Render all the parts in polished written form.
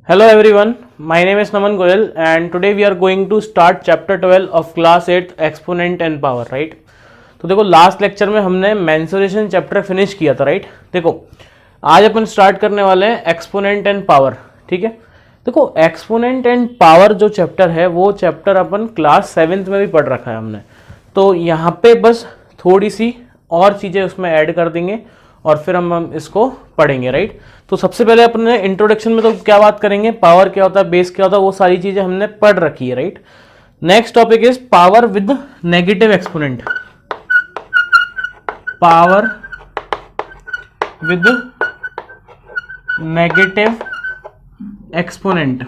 Hello everyone, my name is Naman Goyal and today we are going to start chapter 12 of class 8 exponent and power, right? तो देखो last lecture में हमने mensuration chapter finish किया था, right? देखो आज अपन start करने वाले हैं एक्सपोनेंट एंड पावर, ठीक है? देखो एक्सपोनेंट एंड पावर जो चैप्टर है वो चैप्टर अपन क्लास 7th में भी पढ़ रखा है हमने, तो यहाँ पे बस थोड़ी सी और चीज़ें उसमें ऐड कर देंगे और फिर हम इसको पढ़ेंगे, राइट? तो सबसे पहले अपने इंट्रोडक्शन में तो क्या बात करेंगे, पावर क्या होता है, बेस क्या होता है, वो सारी चीजें हमने पढ़ रखी है, right? Next topic is power with negative exponent. Power with negative exponent,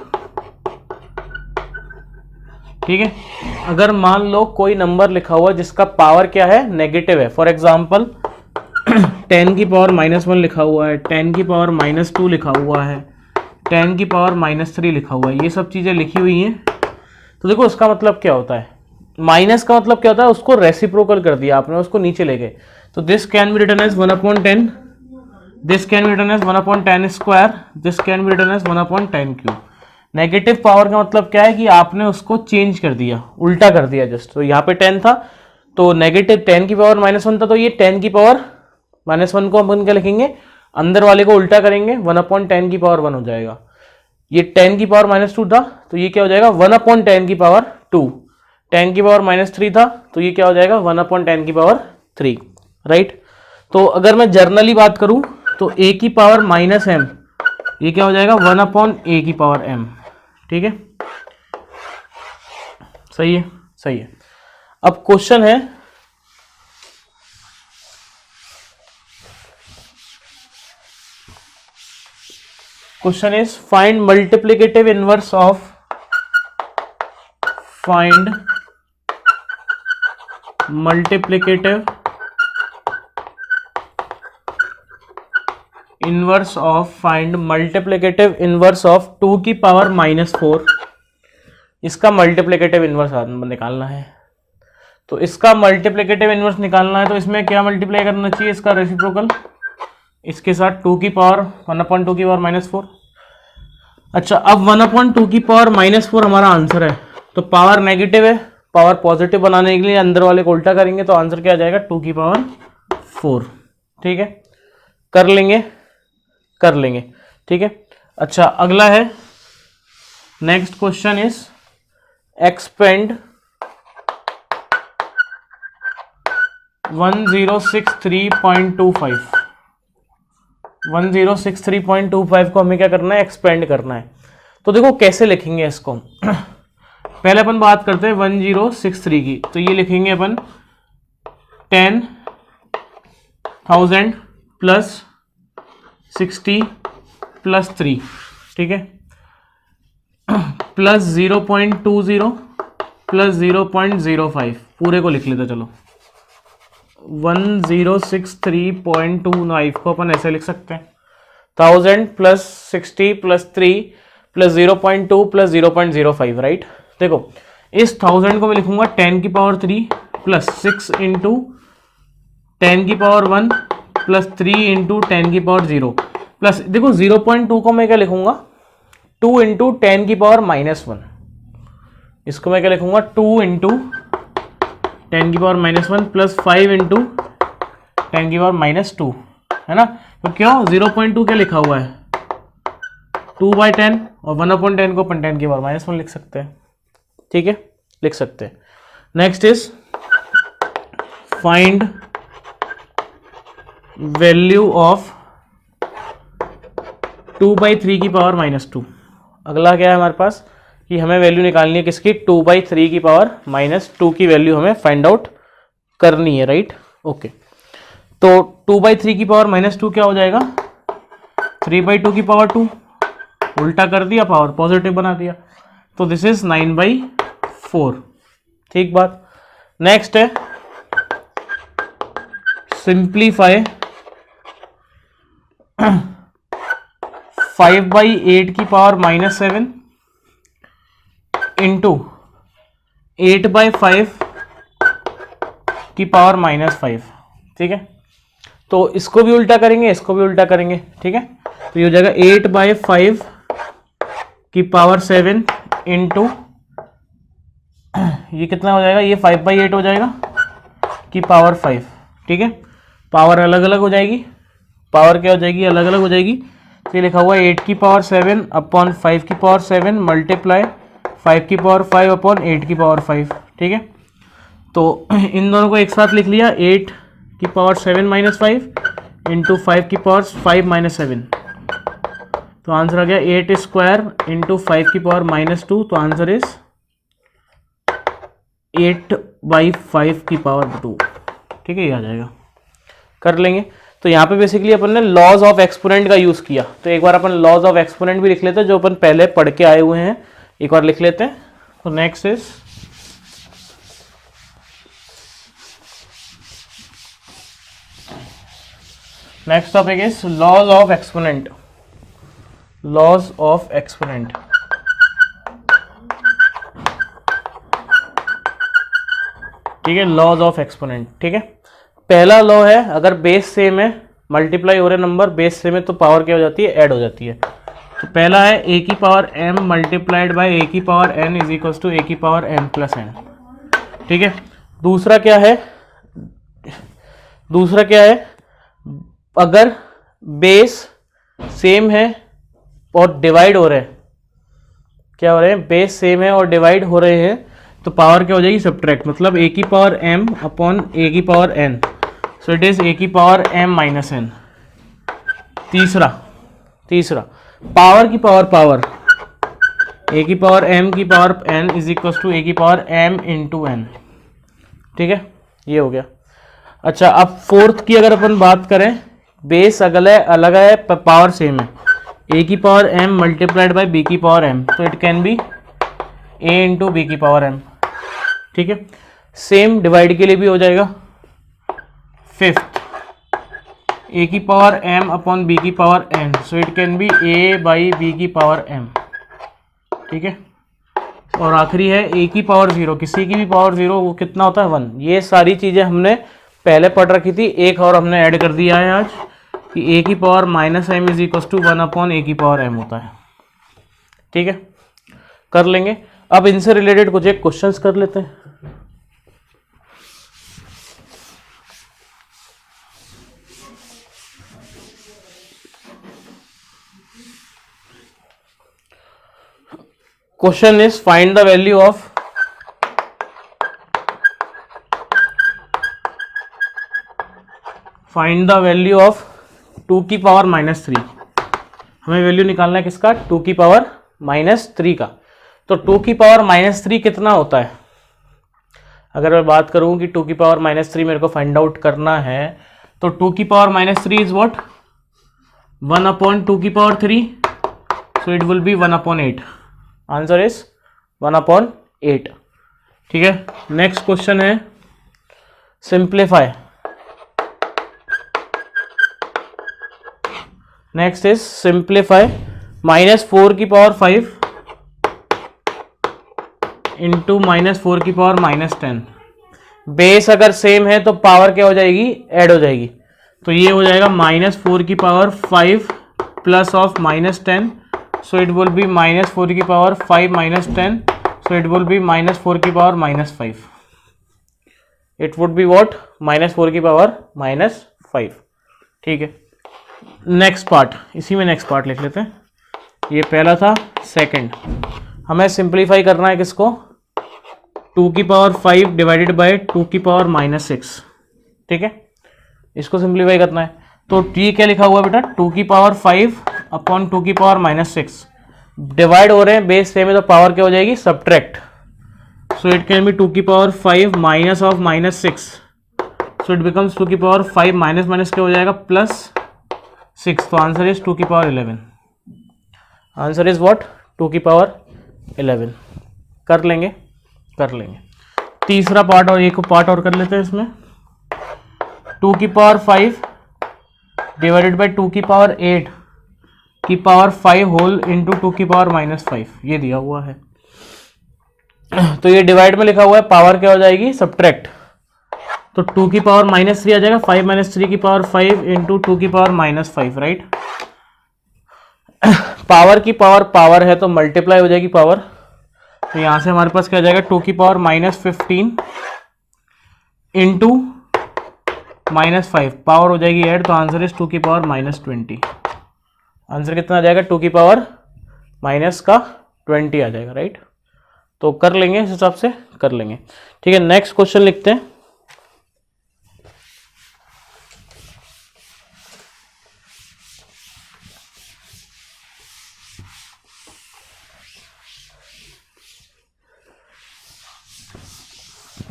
ठीक है? अगर मान लो कोई नंबर लिखा हुआ जिसका पावर क्या है, नेगेटिव है, फॉर एग्जाम्पल 10 की पावर -1 लिखा हुआ है, 10 की पावर -2 लिखा हुआ है, 10 की पावर -3 लिखा हुआ है, ये सब चीज़ें लिखी हुई हैं। तो देखो उसका मतलब क्या होता है, माइनस का मतलब क्या होता है, उसको रेसिप्रोकल कर दिया आपने, उसको नीचे ले गए। तो this can be written as 1/10, this can be written as 1/10 square, this can be written as 1/10 cube. Negative power का मतलब क्या है कि आपने उसको चेंज कर दिया, उल्टा कर दिया जस्ट। तो यहाँ पे 10 था तो नेगेटिव 10 की पावर -1 था, तो ये 10 की पावर -1 को अपन क्या लिखेंगे, अंदर वाले को उल्टा करेंगे, 1/10 की पावर 1 हो जाएगा। ये 10 की पावर -2 था तो ये क्या हो जाएगा, 1/10 की पावर 2। 10 की पावर -3 था तो ये क्या हो जाएगा, 1/10 की पावर 3, राइट? तो अगर मैं जर्नली बात करूं तो a की पावर -m, ये क्या हो जाएगा, 1/a की पावर m, ठीक है? सही है, सही है। अब क्वेश्चन है, question is find multiplicative inverse of, find multiplicative inverse of, find multiplicative inverse of 2 की पावर -4। इसका मल्टीप्लिकेटिव इनवर्स निकालना है। तो इसका मल्टीप्लिकेटिव इनवर्स निकालना है तो इसमें क्या मल्टीप्लाई करना चाहिए, इसका रेसिप्रोकल, इसके साथ 2 की पावर 1/2 की पावर -4। अच्छा, अब 1/2 की पावर -4 हमारा आंसर है, तो पावर नेगेटिव है, पावर पॉजिटिव बनाने के लिए अंदर वाले को उल्टा करेंगे तो आंसर क्या आ जाएगा, 2 की पावर 4, ठीक है? कर लेंगे, कर लेंगे, ठीक है? अच्छा, अगला है, नेक्स्ट क्वेश्चन इज एक्सपेंड 1063.25। 1063.25 को हमें क्या करना है, एक्सपेंड करना है। तो देखो कैसे लिखेंगे इसको पहले अपन बात करते हैं 1063 की। तो ये लिखेंगे अपन 10,000 प्लस 60 प्लस 3, ठीक है, प्लस 0.20 प्लस 0.05, पूरे को लिख लेते चलो। 1063.25 को अपन ऐसे लिख सकते हैं, 1000 plus 60 plus 3 plus 0.2 plus 0.05, right? देखो इस 1000 को मैं लिखूंगा 10 की पावर 3 प्लस 6 इंटू 10 की पावर 1 प्लस 3 इंटू 10 की पावर 0 प्लस, देखो 0.2 को मैं क्या लिखूंगा, 2 इंटू 10 की पावर -1। इसको मैं क्या लिखूंगा, 2 इंटू 10 की पावर -1 प्लस 5 इंटू 10 की पावर -2, है ना? तो क्यों 0.2 क्या लिखा हुआ है, 2/10, और 1/10 को अपन 10 की पावर -1 लिख सकते हैं, ठीक है? लिख सकते हैं। Next is find value of 2/3 की पावर -2। अगला क्या है हमारे पास कि हमें वैल्यू निकालनी है किसकी, 2/3 की पावर -2 की वैल्यू हमें फाइंड आउट करनी है, राइट? ओके, तो 2/3 की पावर -2 क्या हो जाएगा, 3/2 की पावर 2, उल्टा कर दिया, पावर पॉजिटिव बना दिया, तो दिस इज 9/4, ठीक बात। नेक्स्ट है सिंप्लीफाई 5/8 की पावर -7 इंटू 8/5 की पावर -5, ठीक है? तो इसको भी उल्टा करेंगे, इसको भी उल्टा करेंगे, ठीक है? तो ये हो जाएगा 8/5 की पावर 7 इंटू ये कितना हो जाएगा, ये 5/8 हो जाएगा की पावर 5। ठीक है, पावर अलग अलग हो जाएगी, पावर क्या हो जाएगी, अलग अलग हो जाएगी। तो ये लिखा हुआ है 8 की पावर 7 अपॉन 5 की पावर 7 मल्टीप्लाई 5 की पावर 5 अपॉन 8 की पावर 5। ठीक है, तो इन दोनों को एक साथ लिख लिया, 8 की पावर 7 माइनस 5 इंटू 5 की पावर 5 माइनस 7। तो आंसर आ गया 8 स्क्वायर इंटू 5 की पावर -2। तो आंसर इज 8/5 की पावर 2। ठीक है, ये आ जाएगा, कर लेंगे। तो यहाँ पे बेसिकली अपन ने लॉज ऑफ एक्सपोनेंट का यूज़ किया। तो एक बार अपन लॉज ऑफ एक्सपोनेंट भी लिख लेते हैं, जो अपन पहले पढ़ के आए हुए हैं, एक बार लिख लेते हैं। तो next is next topic is laws of exponent. Laws of exponent, ठीक है, लॉज ऑफ एक्सपोनेंट। ठीक है, पहला लॉ है, अगर बेस सेम है, मल्टीप्लाई हो रहे नंबर बेस सेम है, तो पावर क्या हो जाती है, ऐड हो जाती है। तो पहला है a की power m multiplied by a की power n is equal to a की पावर m प्लस n। ठीक है, दूसरा क्या है, अगर बेस सेम है और डिवाइड हो रहे हैं, क्या हो रहे हैं, बेस सेम है और डिवाइड हो रहे हैं, तो पावर क्या हो जाएगी, सब्ट्रैक्ट, मतलब a की पावर m अपॉन a की power n। So it is a की पावर m माइनस n। तीसरा पावर की पावर a की पावर m की power n is equal to a की पावर m इंटू n। ठीक है, ये हो गया। अच्छा, अब फोर्थ की अगर अपन बात करें, बेस अलग है पावर सेम है, a की power m multiplied by b की पावर m, तो it can be a into b की पावर m। ठीक है, सेम डिवाइड के लिए भी हो जाएगा। फिफ्थ, a की पावर m अपॉन b की power n, so it can be a by b की पावर m। ठीक है, और आखिरी है a की पावर 0, किसी की भी पावर 0, वो कितना होता है, 1। ये सारी चीज़ें हमने पहले पढ़ रखी थी, एक और हमने ऐड कर दिया है आज कि a की power minus m is equal to 1 upon a की पावर m होता है। ठीक है, कर लेंगे। अब इनसे रिलेटेड कुछ एक क्वेश्चंस कर लेते हैं। Question is find the value of two की पावर -3। हमें वैल्यू निकालना है किसका, 2 की पावर -3 का। तो 2 की पावर -3 कितना होता है, अगर मैं बात करूं कि 2 की पावर -3 मेरे को फाइंड आउट करना है, तो 2 की पावर -3 इज व्हाट, 1 अपॉन 2 की power 3, so it will be 1 upon 8। Answer is 1 upon 8। ठीक है, नेक्स्ट क्वेश्चन है सिंप्लीफाई। नेक्स्ट इज सिंप्लीफाई -4 की पावर 5 इंटू -4 की पावर -10। बेस अगर सेम है तो पावर क्या हो जाएगी, ऐड हो जाएगी। तो ये हो जाएगा -4 की power 5 plus of -10, so it will be -4 की power 5 -10, so it will be -4 की power -5। It would be what, -4 की पावर -5। ठीक है, नेक्स्ट पार्ट, इसी में नेक्स्ट पार्ट लिख लेते हैं। ये पहला था। सेकंड, हमें सिंप्लीफाई करना है किसको, 2 की पावर 5 डिवाइडेड बाय 2 की पावर -6। ठीक है, इसको सिंप्लीफाई करना है। तो टी क्या लिखा हुआ है बेटा, 2 की पावर 5 अपॉन 2 की पावर -6। डिवाइड हो रहे हैं, बेस सेम है, तो पावर क्या हो जाएगी, subtract. So it can B 2 की power 5 minus of -6, so it becomes 2 की पावर 5 माइनस माइनस क्या हो जाएगा, +6। तो आंसर इज 2 की पावर 11। आंसर इज व्हाट, 2 की पावर 11। कर लेंगे। तीसरा पार्ट और एक पार्ट और कर लेते हैं इसमें। 2 की पावर 5 डिवाइडेड बाई 2 की पावर 8 की पावर 5 होल इंटू 2 की पावर -5, ये दिया हुआ है। तो ये डिवाइड में लिखा हुआ है, पावर क्या हो जाएगी, सब्ट्रैक्ट। तो 2 की पावर -3 आ जाएगा, 5 - 3 की पावर 5 इंटू 2 की पावर -5, राइट। पावर की पावर है तो मल्टीप्लाई हो जाएगी पावर, तो यहां से हमारे पास क्या आ जाएगा 2 की पावर -15 इंटू -5, पावर हो जाएगी ऐड, तो आंसर इज 2 की पावर -20। आंसर कितना आ जाएगा 2 की पावर -20 आ जाएगा, राइट। तो कर लेंगे, इस हिसाब से कर लेंगे। ठीक है, नेक्स्ट क्वेश्चन लिखते हैं।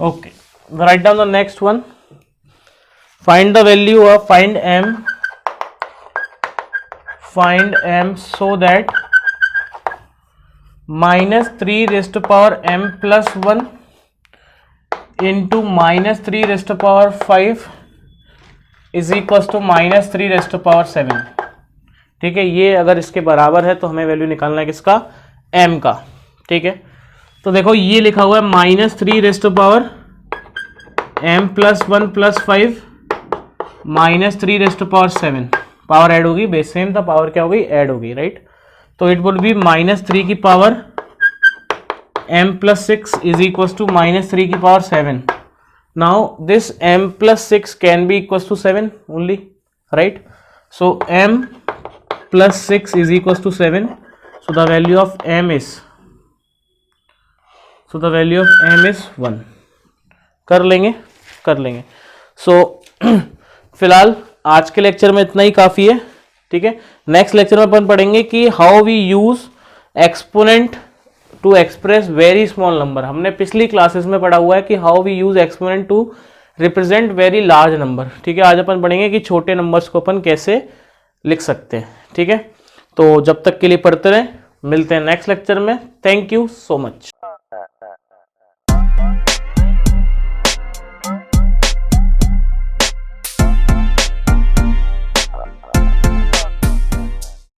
Okay, write down the next one. Find the value of find m so that -3 raised to power m plus 1 into -3 raised to power 5 is equals to -3 raised to power 7। ठीक है, ये अगर इसके बराबर है तो हमें वैल्यू निकालना है किसका, m का। ठीक है, तो देखो ये लिखा हुआ है -3 raised to power m plus 1 plus 5 -3 raised to power 7, power add होगी, बेस सेम था, पावर क्या होगी, ऐड होगी, राइट। तो इट वुड बी -3 की power m plus 6 is equal to -3 की power 7। Now this m plus 6 can be equal to 7 only, right. So m plus 6 is equal to 7, so the value of m is is 1। कर लेंगे। सो फिलहाल आज के lecture में इतना ही काफ़ी है। ठीक है, नेक्स्ट लेक्चर में अपन पढ़ेंगे कि how we use exponent to express very small number. हमने पिछली क्लासेस में पढ़ा हुआ है कि how we use exponent to represent very large number. ठीक है, आज अपन पढ़ेंगे कि छोटे नंबर्स को अपन कैसे लिख सकते हैं। ठीक है, तो जब तक के लिए पढ़ते रहें, मिलते हैं नेक्स्ट लेक्चर में। Thank you so much.